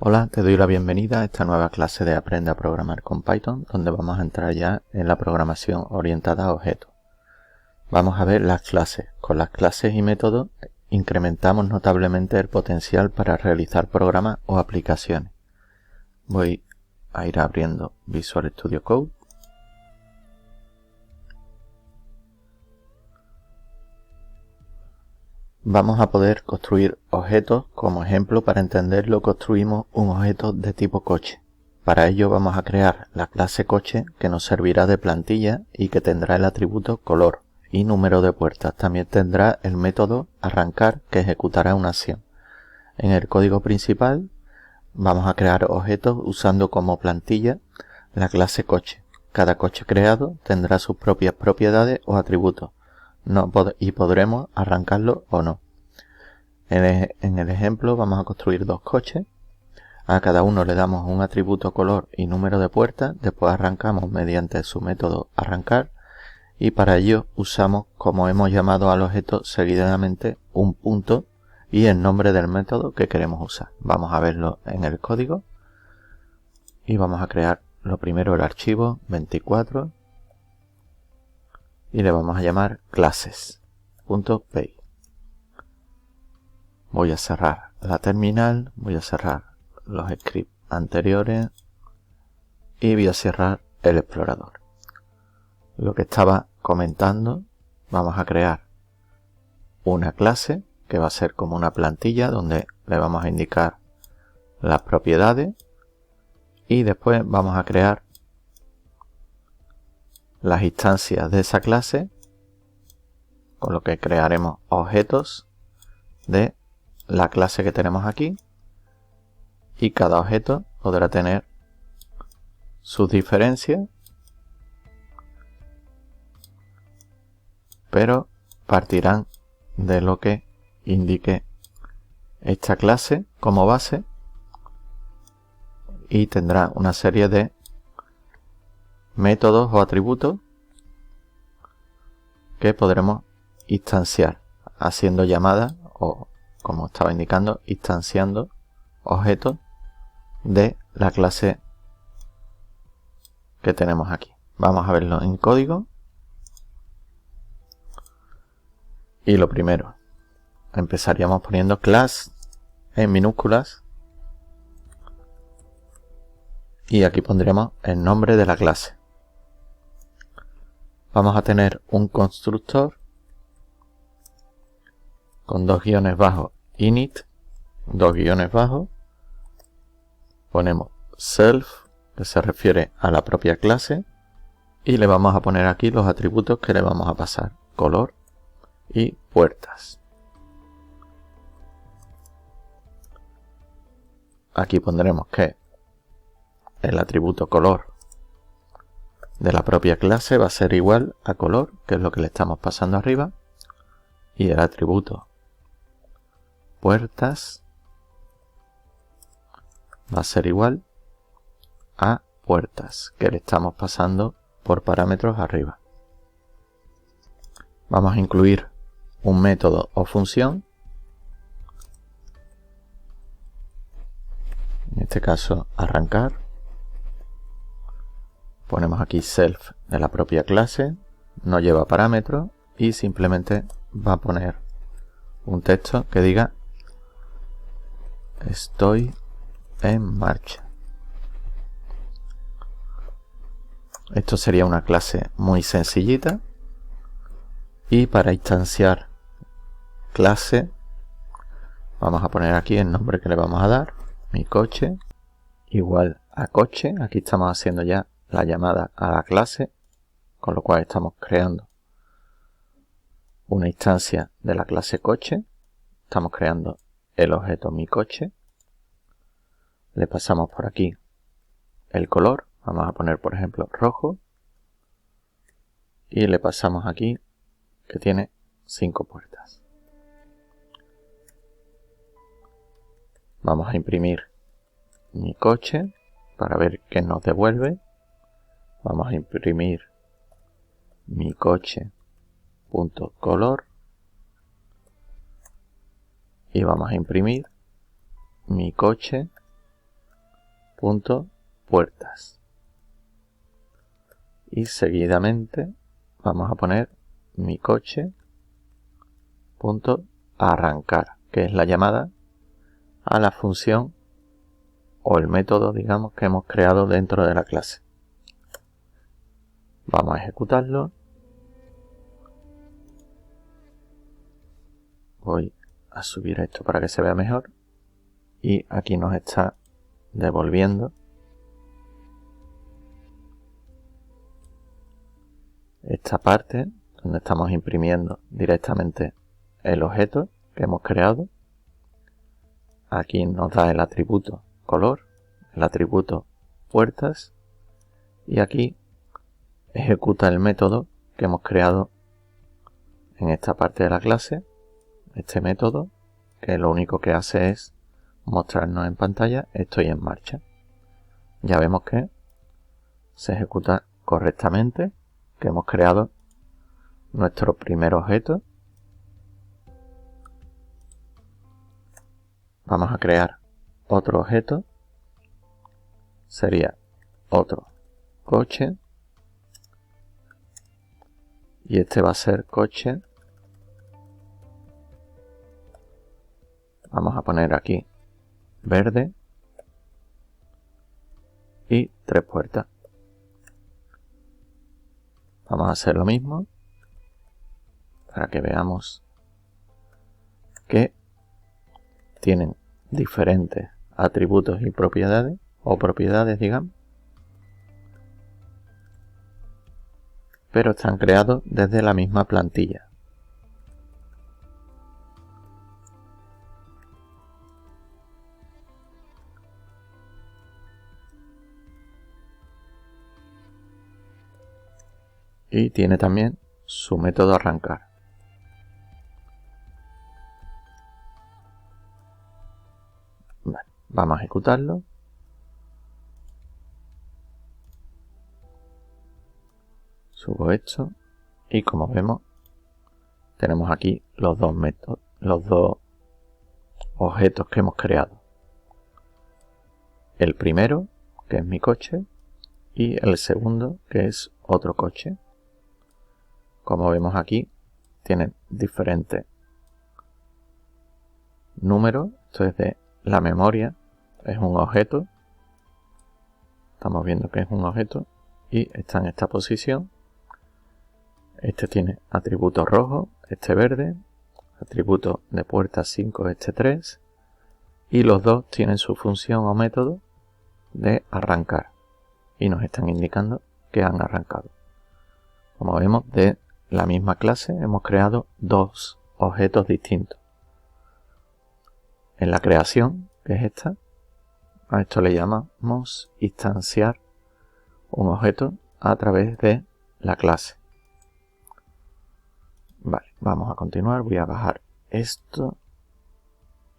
Hola, te doy la bienvenida a esta nueva clase de Aprende a programar con Python, donde vamos a entrar ya en la programación orientada a objetos. Vamos a ver las clases. Con las clases y métodos incrementamos notablemente el potencial para realizar programas o aplicaciones. Voy a ir abriendo Visual Studio Code. Vamos a poder construir objetos. Como ejemplo, para entenderlo, construimos un objeto de tipo coche. Para ello vamos a crear la clase coche, que nos servirá de plantilla y que tendrá el atributo color y número de puertas. También tendrá el método arrancar, que ejecutará una acción. En el código principal vamos a crear objetos usando como plantilla la clase coche. Cada coche creado tendrá sus propias propiedades o atributos y podremos arrancarlo o no. En el ejemplo vamos a construir dos coches. A cada uno le damos un atributo color y número de puertas. Después arrancamos mediante su método arrancar, y para ello usamos, como hemos llamado al objeto, seguidamente un punto y el nombre del método que queremos usar. Vamos a verlo en el código y vamos a crear lo primero el archivo 24 y le vamos a llamar classes.py. Voy a cerrar la terminal, voy a cerrar los scripts anteriores y voy a cerrar el explorador. Lo que estaba comentando, vamos a crear una clase que va a ser como una plantilla donde le vamos a indicar las propiedades, y después vamos a crear las instancias de esa clase, con lo que crearemos objetos de la clase que tenemos aquí, y cada objeto podrá tener sus diferencias, pero partirán de lo que indique esta clase como base y tendrá una serie de métodos o atributos que podremos instanciar haciendo llamadas o, como estaba indicando, instanciando objetos de la clase que tenemos aquí. Vamos a verlo en código. Y lo primero, empezaríamos poniendo class en minúsculas y aquí pondremos el nombre de la clase. Vamos a tener un constructor con dos guiones bajos init, dos guiones bajos, ponemos self, que se refiere a la propia clase, y le vamos a poner aquí los atributos que le vamos a pasar, color y puertas. Aquí pondremos que el atributo color de la propia clase va a ser igual a color, que es lo que le estamos pasando arriba, y el atributo puertas va a ser igual a puertas, que le estamos pasando por parámetros arriba. Vamos a incluir un método o función, en este caso arrancar. Ponemos aquí self de la propia clase, no lleva parámetros y simplemente va a poner un texto que diga estoy en marcha. Esto sería una clase muy sencillita, y para instanciar clase vamos a poner aquí el nombre que le vamos a dar, mi coche igual a coche. Aquí estamos haciendo ya la llamada a la clase, con lo cual estamos creando una instancia de la clase coche. Estamos creando el objeto mi coche. Le pasamos por aquí el color, vamos a poner por ejemplo rojo, y le pasamos aquí que tiene 5 puertas. Vamos a imprimir mi coche para ver qué nos devuelve. Vamos a imprimir mi coche.color y vamos a imprimir mi coche punto puertas. Y seguidamente vamos a poner mi coche punto arrancar, que es la llamada a la función o el método, digamos, que hemos creado dentro de la clase. Vamos a ejecutarlo. Voy a subir esto para que se vea mejor. Y aquí nos está devolviendo esta parte donde estamos imprimiendo directamente el objeto que hemos creado. Aquí nos da el atributo color, el atributo puertas, y aquí ejecuta el método que hemos creado en esta parte de la clase. Este método, que lo único que hace es mostrarnos en pantalla estoy en marcha. Ya vemos que se ejecuta correctamente, que hemos creado nuestro primer objeto. Vamos a crear otro objeto, sería otro coche, y este va a ser coche. Vamos a poner aquí verde y 3 puertas. Vamos a hacer lo mismo para que veamos que tienen diferentes atributos y propiedades, o propiedades, digamos, pero están creados desde la misma plantilla. Y tiene también su método arrancar. Vale, vamos a ejecutarlo. Subo esto y como vemos tenemos aquí los dos métodos, los dos objetos que hemos creado. El primero, que es mi coche, y el segundo, que es otro coche. Como vemos aquí, tienen diferentes números. Esto es de la memoria, es un objeto. Estamos viendo que es un objeto y está en esta posición. Este tiene atributo rojo, este verde, atributo de puerta 5, este 3, y los dos tienen su función o método de arrancar y nos están indicando que han arrancado. Como vemos, de la misma clase hemos creado dos objetos distintos. En la creación, que es esta, a esto le llamamos instanciar un objeto a través de la clase. Vale, vamos a continuar. Voy a bajar esto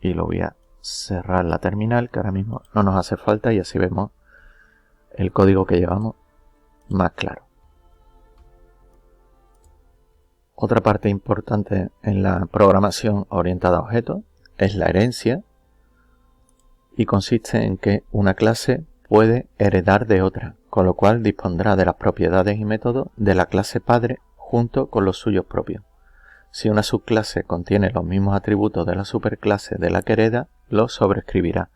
y lo voy a cerrar la terminal, que ahora mismo no nos hace falta, y así vemos el código que llevamos más claro. Otra parte importante en la programación orientada a objetos es la herencia, y consiste en que una clase puede heredar de otra, con lo cual dispondrá de las propiedades y métodos de la clase padre junto con los suyos propios. Si una subclase contiene los mismos atributos de la superclase de la que hereda, los sobreescribirá.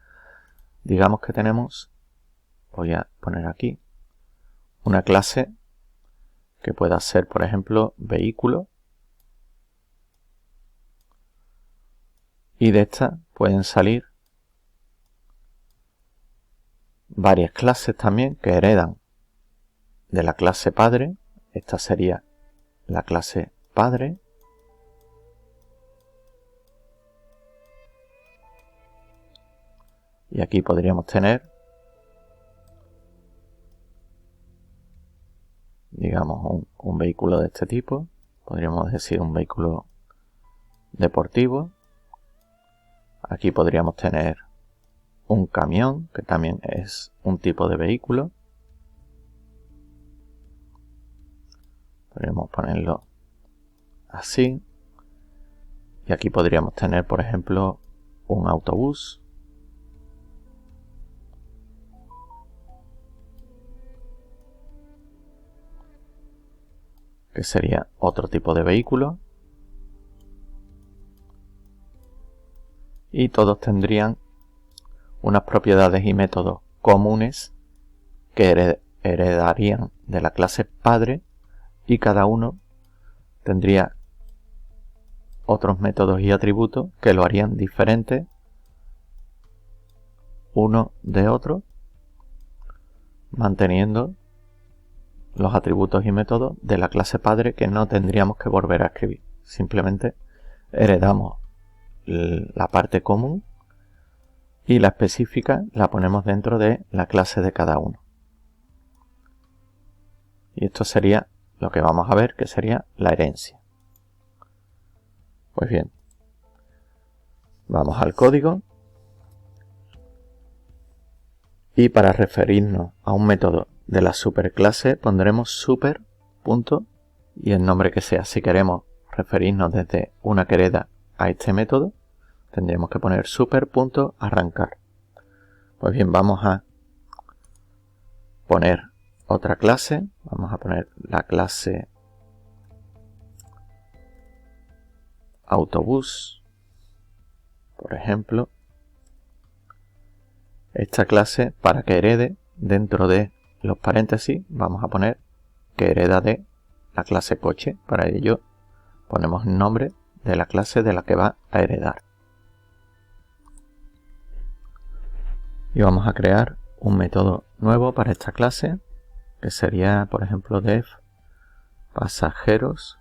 Digamos que tenemos, voy a poner aquí, una clase que pueda ser, por ejemplo, vehículo, y de esta pueden salir varias clases también que heredan de la clase padre. Esta sería la clase padre. Y aquí podríamos tener, digamos, un vehículo de este tipo. Podríamos decir un vehículo deportivo. Aquí podríamos tener un camión, que también es un tipo de vehículo. Podríamos ponerlo así. Y aquí podríamos tener, por ejemplo, un autobús. que sería otro tipo de vehículo. Y todos tendrían unas propiedades y métodos comunes que heredarían de la clase padre, y cada uno tendría otros métodos y atributos que lo harían diferente uno de otro, manteniendo los atributos y métodos de la clase padre que no tendríamos que volver a escribir. Simplemente heredamos la parte común y la específica la ponemos dentro de la clase de cada uno. Y esto sería lo que vamos a ver, que sería la herencia. Pues bien, vamos al código y para referirnos a un método de la superclase pondremos super, punto, y el nombre que sea. Si queremos referirnos desde una que hereda a este método, tendríamos que poner super.arrancar. Pues bien, vamos a poner otra clase. Vamos a poner la clase autobús, por ejemplo. Esta clase, para que herede, dentro de los paréntesis vamos a poner que hereda de la clase coche. Para ello ponemos el nombre de la clase de la que va a heredar. Y vamos a crear un método nuevo para esta clase, que sería, por ejemplo, def pasajeros.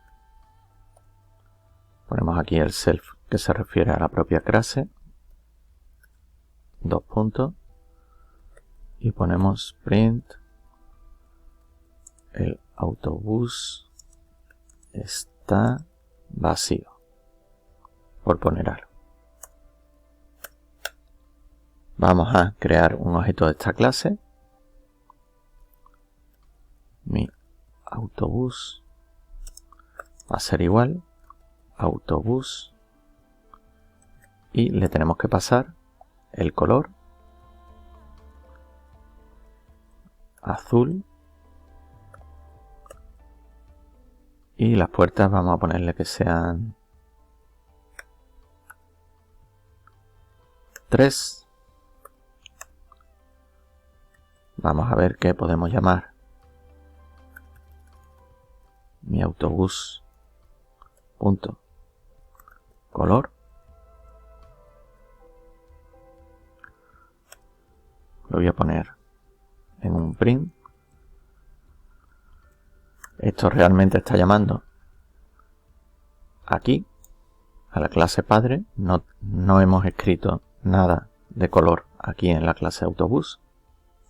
Ponemos aquí el self, que se refiere a la propia clase. Dos puntos. Y ponemos print el autobús está vacío, por poner algo. Vamos a crear un objeto de esta clase. Mi autobús va a ser igual autobús y le tenemos que pasar el color azul y las puertas vamos a ponerle que sean 3. Vamos a ver qué podemos llamar mi autobús punto color. Lo voy a poner en un print. Esto realmente está llamando aquí a la clase padre. No hemos escrito nada de color aquí en la clase autobús.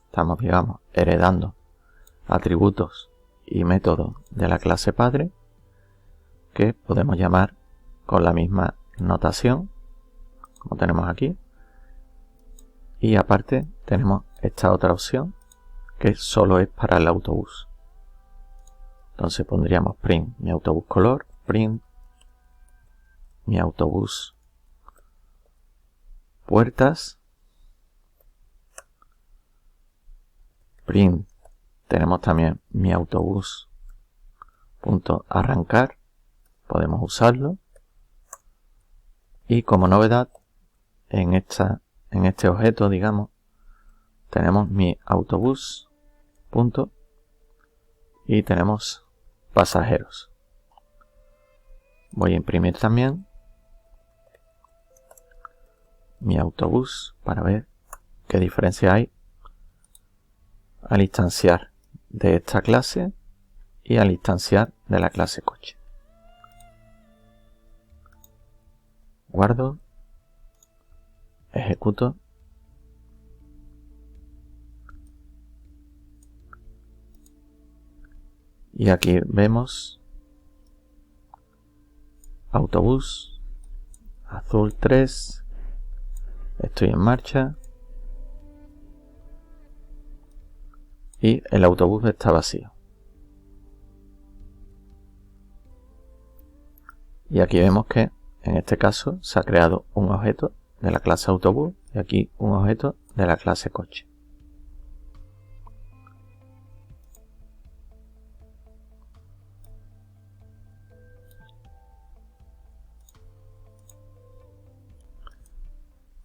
Estamos, digamos, heredando atributos y métodos de la clase padre que podemos llamar con la misma notación como tenemos aquí. Y aparte tenemos esta otra opción que solo es para el autobús. Entonces pondríamos print mi autobús color, print mi autobús puertas, print tenemos también mi autobús punto arrancar, podemos usarlo, y como novedad en este objeto, digamos, tenemos mi autobús punto y tenemos pasajeros. Voy a imprimir también mi autobús para ver qué diferencia hay al instanciar de esta clase y al instanciar de la clase coche. Guardo, ejecuto y aquí vemos autobús azul 3, estoy en marcha y el autobús está vacío. Y aquí vemos que en este caso se ha creado un objeto de la clase autobús y aquí un objeto de la clase coche.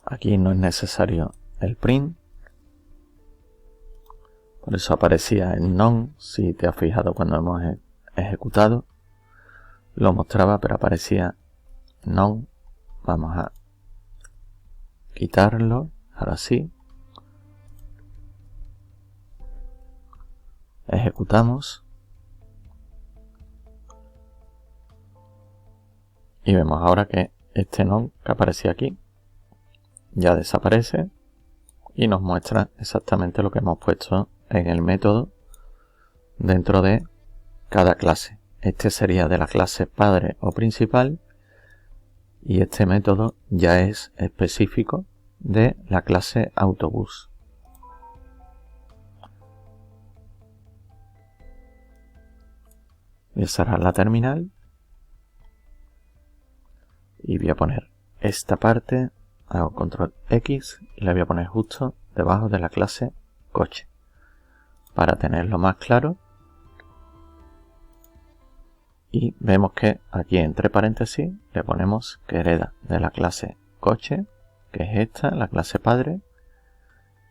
Aquí no es necesario el print. Por eso aparecía el none. Si te has fijado cuando hemos ejecutado, lo mostraba, pero aparecía none. Vamos a quitarlo. Ahora sí. Ejecutamos. Y vemos ahora que este none que aparecía aquí ya desaparece y nos muestra exactamente lo que hemos puesto en el método dentro de cada clase. Este sería de la clase padre o principal y este método ya es específico de la clase autobús. Voy a cerrar la terminal y voy a poner esta parte, hago control X y la voy a poner justo debajo de la clase coche para tenerlo más claro. Y vemos que aquí entre paréntesis le ponemos que hereda de la clase coche, que es esta, la clase padre.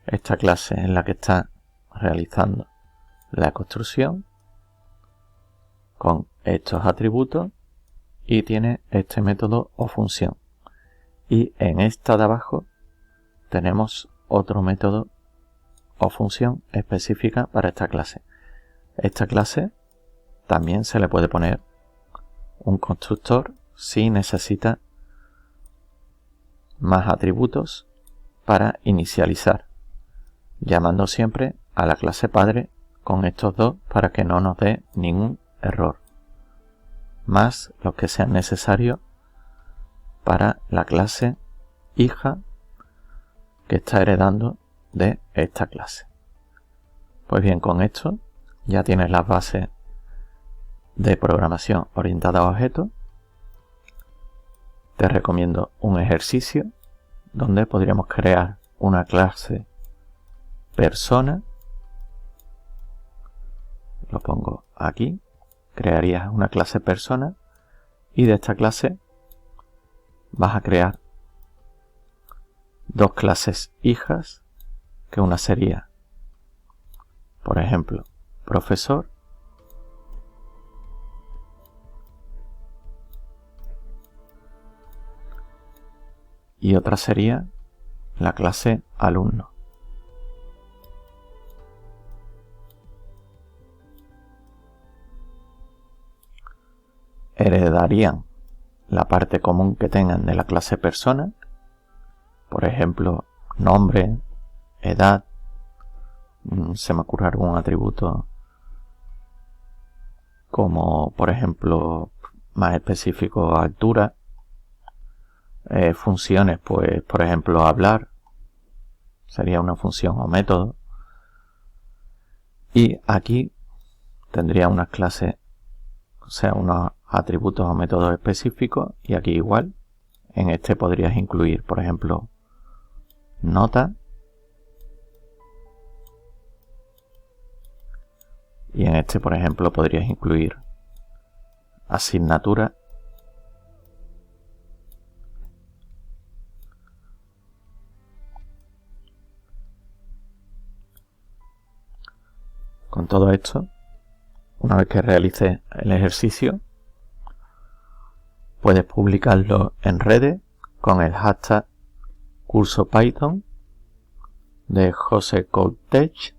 Esta clase es la que está realizando la construcción con estos atributos y tiene este método o función. Y en esta de abajo tenemos otro método o función específica para esta clase. Esta clase también se le puede poner un constructor si necesita más atributos para inicializar, llamando siempre a la clase padre con estos dos para que no nos dé ningún error, más los que sean necesarios para la clase hija que está heredando de esta clase. Pues bien, con esto ya tienes las bases de programación orientada a objetos. Te recomiendo un ejercicio donde podríamos crear una clase persona. Lo pongo aquí. Crearías una clase persona y de esta clase vas a crear dos clases hijas, que una sería, por ejemplo, profesor, y otra sería la clase alumno. Heredarían la parte común que tengan de la clase persona, por ejemplo, nombre, edad, se me ocurre algún atributo como, por ejemplo, más específico, altura. Funciones, pues, por ejemplo, hablar, sería una función o método. Y aquí tendría unas clases, o sea, unos atributos o métodos específicos, y aquí igual. En este podrías incluir, por ejemplo, nota, y en este, por ejemplo, podrías incluir asignatura. Con todo esto, una vez que realices el ejercicio, puedes publicarlo en redes con el hashtag curso Python de Jose Code Tech.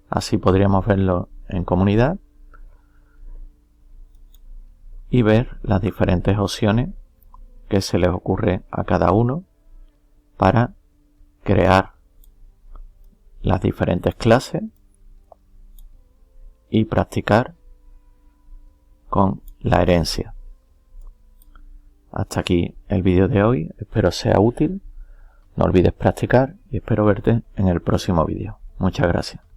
Así podríamos verlo en comunidad y ver las diferentes opciones que se les ocurre a cada uno para crear las diferentes clases y practicar con la herencia. Hasta aquí el vídeo de hoy, espero sea útil, no olvides practicar y espero verte en el próximo vídeo. Muchas gracias.